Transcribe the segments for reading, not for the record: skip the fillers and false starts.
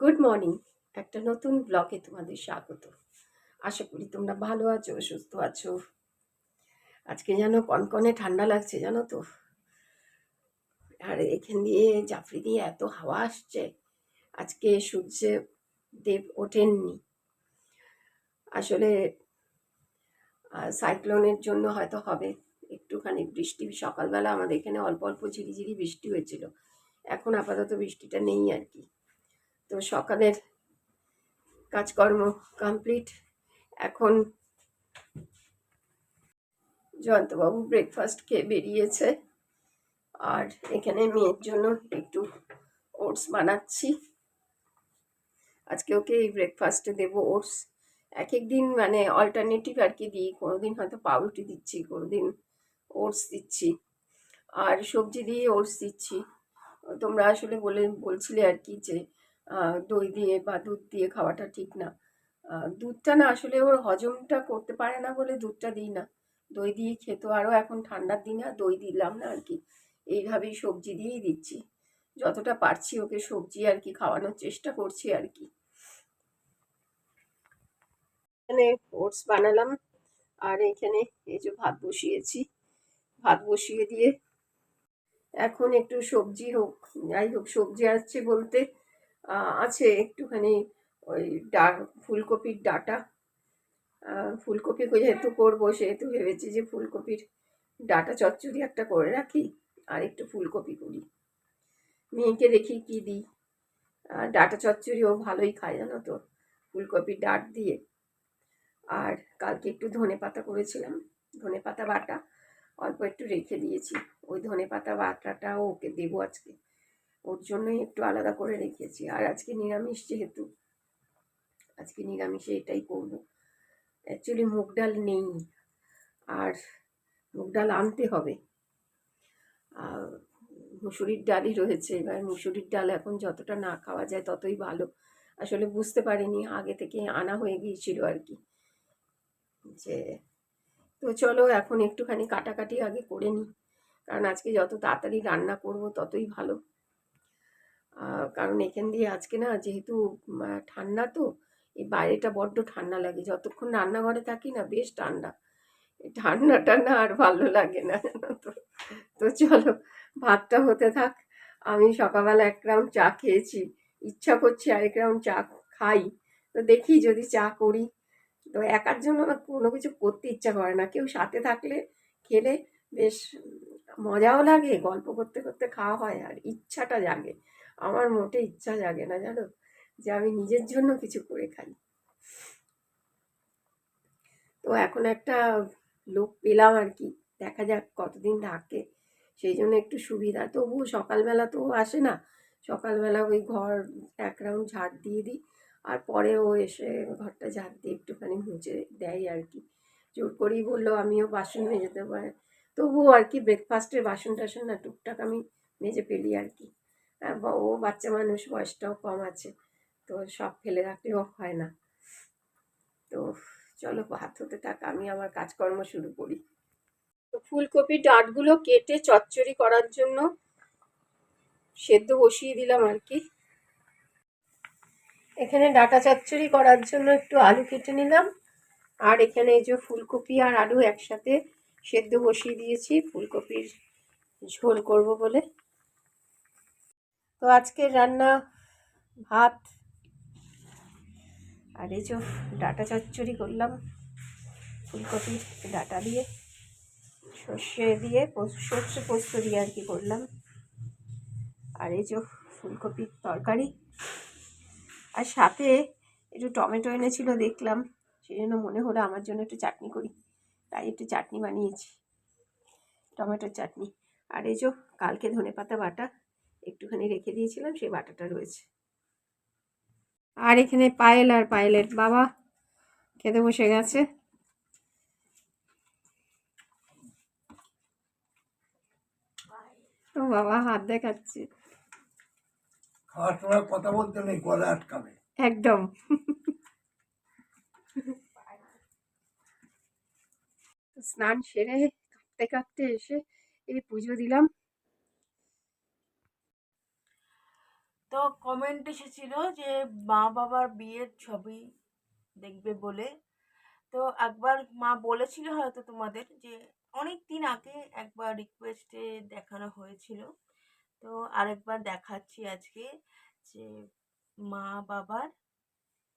Good morning. একটা নতুন ব্লগে তোমাদের স্বাগত। আশা করি তোমরা ভালো আছো, সুস্থ আছো। আজকে যেন কনকনে ঠান্ডা লাগছে, জানো তো। আর এখান দিয়ে জাফরি দিয়ে এত হাওয়া আসছে। আজকে সূর্য দেব ওঠেননি। আসলে সাইক্লোনের জন্য হয়তো হবে একটুখানি বৃষ্টি। সকালবেলা আমাদের এখানে অল্প অল্প ঝিরিঝিরি বৃষ্টি হয়েছিল। এখন আপাতত বৃষ্টিটা নেই আর কি। তো সকালের কাজকর্ম কমপ্লিট। এখন জয়ন্তবাবু ব্রেকফাস্ট খেয়ে বেরিয়েছে। আর এখানে মেয়ের জন্য একটু ওটস বানাচ্ছি। আজকে ওকে এই ব্রেকফাস্টে দেবো ওটস। এক এক দিন মানে অল্টারনেটিভ আর কি দিই। কোনোদিন হয়তো পাউরুটি দিচ্ছি, কোনোদিন ওটস দিচ্ছি, আর সবজি দিয়ে ওটস দিচ্ছি। তোমরা আসলে বলছিলে আর কি যে দই দিয়ে বা দুধ দিয়ে খাওয়াটা ঠিক না। দুধটা না আসলে ওর হজমটা করতে পারে না বলে দুধটা দিই না। দই দিয়ে খেতো, আরও এখন ঠান্ডার দিনে আর দই দিলাম না আর কি। এইভাবেই সবজি দিয়েই দিচ্ছি। যতটা পারছি ওকে সবজি আর কি খাওয়ানোর চেষ্টা করছি আর কি। এখানে ওটস বানালাম, আর এখানে এই যে ভাত বসিয়েছি। ভাত বসিয়ে দিয়ে এখন একটু সবজি হোক, যাই হোক সবজি আসছে বলতে আছে একটুখানি ওই ফুলকপির ডাঁটা। ফুলকপি যেহেতু করবো সেহেতু ভেবেছি যে ফুলকপির ডাঁটা চচ্চড়ি একটা করে রাখি, আর একটু ফুলকপি করি। মেয়েকে দেখি কি দিই। ডাঁটা চচ্চড়ি ও ভালোই খায়, জানো তো, ফুলকপির ডাঁট দিয়ে। আর কালকে একটু ধনেপাতা করেছিলাম, ধনেপাতা বাটা অল্প একটু রেখে দিয়েছি। ওই ধনেপাতা বাটাটাও ওকে দেবো আজকে, ওর জন্যই একটু আলাদা করে রেখেছি। আর আজকে নিরামিষ যেহেতু, আজকে নিরামিষে এটাই করবো। অ্যাকচুয়ালি মুগ ডাল নেই, আর মুগ ডাল আনতে হবে। মুসুরির ডালই রয়েছে। এবার মুসুরির ডাল এখন যতটা না খাওয়া যায় ততই ভালো। আসলে বুঝতে পারিনি, আগে থেকে আনা হয়ে গিয়েছিল আর কি। যে তো চলো এখন একটুখানি কাটাকাটি আগে করে নিই, কারণ আজকে যত তাড়াতাড়ি রান্না করব ততই ভালো। কারণ এখান দিয়ে আজকে না যেহেতু ঠান্ডা, তো এই বাইরেটা বড্ড ঠান্ডা লাগে। যতক্ষণ রান্নাঘরে থাকি না বেশ ঠান্ডা, এই ঠান্ডাটা না আর ভালো লাগে না, জানো তো। তো চলো ভাতটা হতে থাক। আমি সকালবেলা এক রাউন্ড চা খেয়েছি, ইচ্ছা করছে আরেক রাউন্ড চা খাই। তো দেখি যদি চা করি। তো একার জন্য না কোনো কিছু করতে ইচ্ছা করে না, কেউ সাথে থাকলে খেলে বেশ মজাও লাগে, গল্প করতে করতে খাওয়া হয় আর ইচ্ছাটা জাগে। আমার মোটে ইচ্ছা জাগে না, জানো, যে আমি নিজের জন্য কিছু করে খাই। তো এখন একটা লোক পেলাম আর কি, দেখা যাক কতদিন থাকে। সেই জন্য একটু সুবিধা। তবুও সকালবেলা তো আসে না, সকালবেলা ওই ঘর এক রাউন্ড ঝাড় দিয়ে দিই, আর পরে ও এসে ঘরটা ঝাড় দিয়ে একটুখানি মুছে দেয় আর কি। জোর করেই বললো আমিও বাসন মেজে দেবো, তবুও আর কি ব্রেকফাস্টের বাসন টাসন না টুকটাক আমি মেজে ফেলি আর কি। ও বাচ্চা মানুষ, বয়সটাও কম আছে, তো সব ফেলে রাখলেও হয় না। তো চলো ভাত হতে থাক, আমি আমার কাজকর্ম শুরু করি। তো ফুলকপির ডাঁটগুলো কেটে চচ্চড়ি করার জন্য সেদ্ধ বসিয়ে দিলাম আর কি। এখানে ডাঁটা চচ্চড়ি করার জন্য একটু আলু কেটে নিলাম, আর এখানে এই যে ফুলকপি আর আলু একসাথে সেদ্ধ বসিয়ে দিয়েছি ফুলকপির ঝোল করব বলে। তো আজকের রান্না ভাত, আর এই যে ডাঁটা চচ্চড়ি করলাম ফুলকপির ডাঁটা দিয়ে, সর্ষে দিয়ে সর্ষে পোস্ত দিয়ে আর কি করলাম। আর এই যে ফুলকপির তরকারি, আর সাথে একটু টমেটো এনেছিল দেখলাম, সেই জন্য মনে হলো আমার জন্য একটু চাটনি করি, তাই একটু চাটনি বানিয়েছি, টমেটোর চাটনি। আর এই যে কালকে ধনেপাতা বাটা একটুখানি রেখে দিয়েছিলাম, সেই বাটাটা রয়েছে। আর এখানে পায়েল আর পায়েলের বাবা খেতে বসে গেছে। ও বাবা হাত দেখাচ্ছে, খাওয়ার সময় কথা বলতে নেই, গলা আটকাবে একদম। স্নান সেরে কাঁপতে কাঁপতে এসে এই পুজো দিলাম। তো কমেন্ট এসেছিল যে মা বাবার বিয়ের ছবি দেখবে বলে। তো একবার মা বলেছিল হয়তো তোমাদের যে অনেক দিন আগে একবার রিকোয়েস্টে দেখানো হয়েছিল। তো আরেকবার দেখাচ্ছি আজকে যে মা বাবার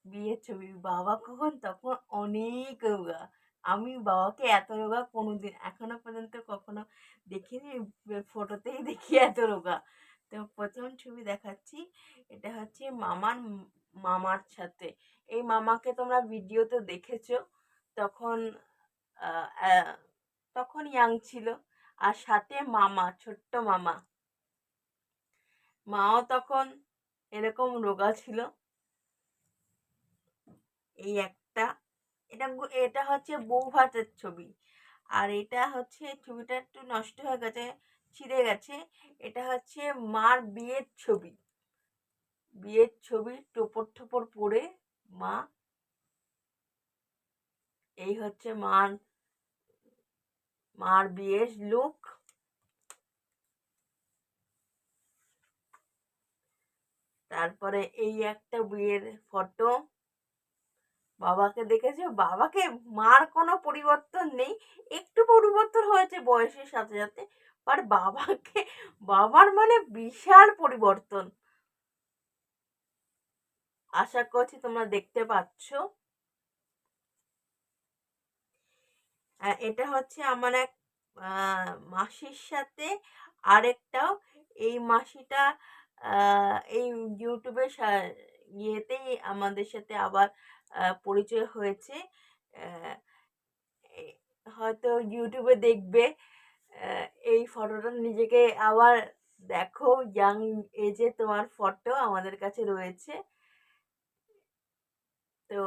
বিয়ের ছবি। বাবা কখন তখন অনেক রোগা। আমি বাবাকে এত রোগা কোনোদিন এখনো পর্যন্ত কখনো দেখিনি। ফটোতেই দেখি এত রোগা। তো প্রথম ছবি দেখাচ্ছি। এটা হচ্ছে মামার সাথে। এই মামাকে তোমরা ভিডিওতে দেখেছো। তখন আহ, আহ, তখন ইয়াং ছিল। আর সাথে মামা, ছোট্ট মামা। মাও তখন এরকম রোগা ছিল। এই একটা, এটা হচ্ছে বউ ভাতের ছবি। আর এটা হচ্ছে ছবিটা একটু নষ্ট হয়ে গেছে, ছিঁড়ে গেছে। এটা হচ্ছে মার বিয়ের ছবি। বিয়ের ছবি, টোপর টোপর পরে মা। এই হচ্ছে মার বিয়ের লুক। তারপরে এই একটা বিয়ের ফটো। বাবাকে দেখেছো? বাবাকে, মার কোনো পরিবর্তন নেই, একটু পরিবর্তন হয়েছে বয়সের সাথে সাথে। আর বাবার মানে বিশাল পরিবর্তন। আশা করছি তোমরা দেখতে পাচ্ছ। এটা হচ্ছে আমার এক মাসির সাথে আরেকটাও। এই মাসিটা এই ইউটিউবের ইয়েতেই আমাদের সাথে আবার পরিচয় হয়েছে। আহ, এ- হয়তো ইউটিউবে দেখবে। এই ফটোটা নিজেকে আবার দেখো, ইয়াং এজে তোমার ফটো আমাদের কাছে রয়েছে। তো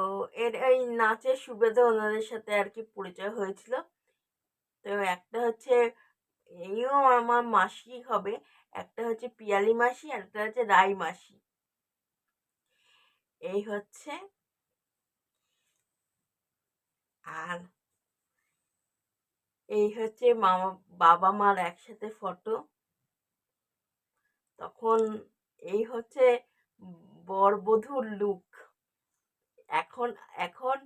এই নাচের সুবাদে ওনাদের সাথে আর কি পরিচয় হয়েছিল। তো একটা হচ্ছে, এইও আমার মাসি হবে। একটা হচ্ছে পিয়ালি মাসি আর একটা হচ্ছে রাই মাসি। এই হচ্ছে। আর এই হচ্ছে বাবা মার একসাথে ফটো তখন। এই হচ্ছে বর বধূর লুক। এখন এখন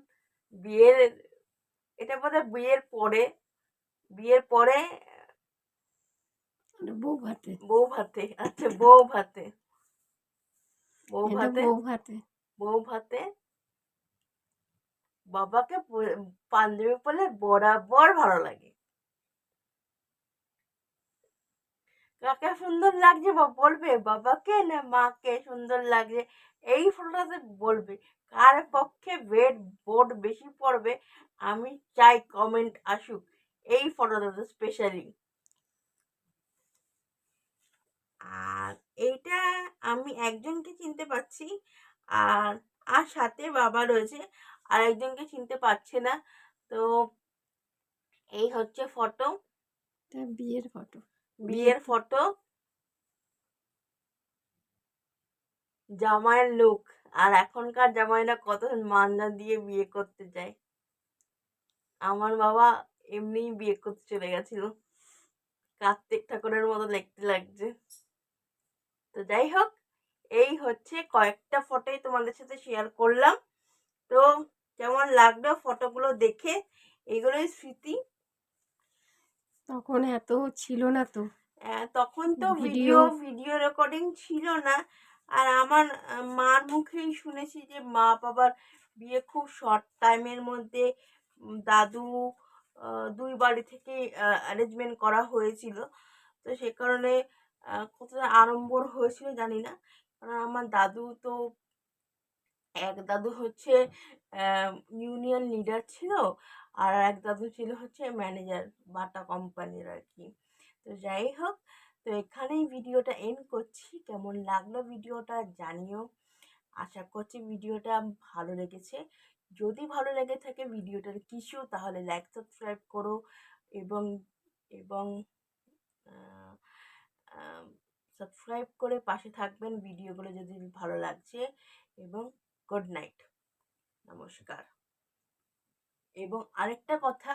বিয়ের, এটা বোধহয় বিয়ের পরে মানে বউ ভাতে, বউ ভাতে। আচ্ছা, বউ ভাতে। বউ এটা ভাতে। বউ ভাতে। বউ ভাতে বাবাকে পাঞ্জাবি পরলে বরাবর ভালো লাগে। কাকে সুন্দর লাগছে বলবে, বাবাকে না মাকে সুন্দর লাগছে, এই ফটোটাতে বলবে। কার পক্ষে ভোট বেশি পড়বে আমি চাই কমেন্ট আসুক এই ফটোটাতে স্পেশালি। আর এইটা আমি একজনকে চিনতে পারছি। আর আর সাথে বাবা রয়েছে, আর একজনকে চিনতে পারছি না। তো এই হচ্ছে ফটো, এটা বিয়ের ফটো। বিয়ের ফটো, জামাইয়ের লুক। আর এখনকার জামাইরা কত মান্না দিয়ে বিয়ে করতে চায়। আমার বাবা এমনিই বিয়ে করতে চলে গেছিল। কার্তিক ঠাকুরের মতো দেখতে লাগছে। তো যাই হোক, এই হচ্ছে কয়েকটা ফটোই তোমাদের সাথে শেয়ার করলাম। তো কেমন লাগলো ফটোগুলো দেখে? এগুলোই স্মৃতি। তখন এত ছিল না তো তখন তো ভিডিও। ভিডিও রেকর্ডিং ছিল না। আর আমার মার মুখেই শুনেছি যে মা বাবার বিয়ে খুব শর্ট টাইমের মধ্যে দাদু দুই বাড়ি থেকেই অ্যারেঞ্জমেন্ট করা হয়েছিল। তো সে কারণে কতটা আড়ম্বর হয়েছিল জানি না। কারণ আমার দাদু তো, এক দাদু হচ্ছে ইউনিয়ন লিডার ছিল, আর এক দাদু ছিল হচ্ছে ম্যানেজার বাটা কোম্পানির আর কি। তো যাই হোক, তো এখানেই ভিডিওটা এন্ড করছি। কেমন লাগলো ভিডিওটা জানিও। আশা করছি ভিডিওটা ভালো লেগেছে। যদি ভালো লেগে থাকে ভিডিওটার কিছু, তাহলে লাইক সাবস্ক্রাইব করো। এবং এবং সাবস্ক্রাইব করে পাশে থাকবেন ভিডিওগুলো যদি ভালো লাগছে। এবং গুড নাইট, নমস্কার। এবং আরেকটা কথা,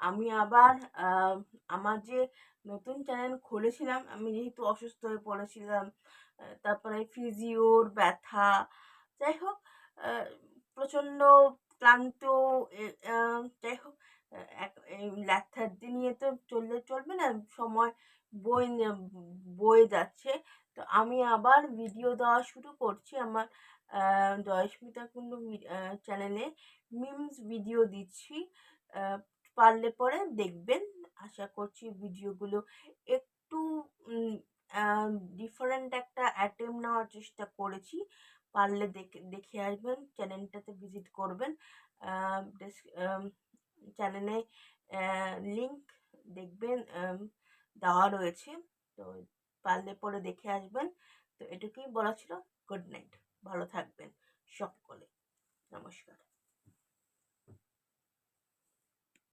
আমি আবার আমার যে নতুন চ্যানেল খুলেছিলাম, আমি যেহেতু অসুস্থ হয়ে পড়েছিলাম, তারপরে ফিজিওর ব্যথা, যাই হোক, আহ, প্রচণ্ড ক্লান্ত, যাই হোক, এই ল্যাথার্জি নিয়ে তো চললে চলবে না, সময় বয়ে যাচ্ছে। তো আমি আবার ভিডিও দেওয়া শুরু করছি আমার জয়স্মিতা কুণ্ডু চ্যানেলে, মিমস ভিডিও দিচ্ছি। আহ, পারলে পরে দেখবেন। আশা করছি ভিডিওগুলো একটু ডিফারেন্ট একটা অ্যাটেম্প নেওয়ার চেষ্টা করেছি। পারলে দেখে আসবেন, চ্যানেলটাতে ভিজিট করবেন। চ্যানেলে লিংক দেখবেন দেওয়া রয়েছে। তো পারলে পরে দেখে আসবেন। তো এটুকুই বলা ছিল। গুড নাইট, ভালো থাকবেন সকলে। নমস্কার।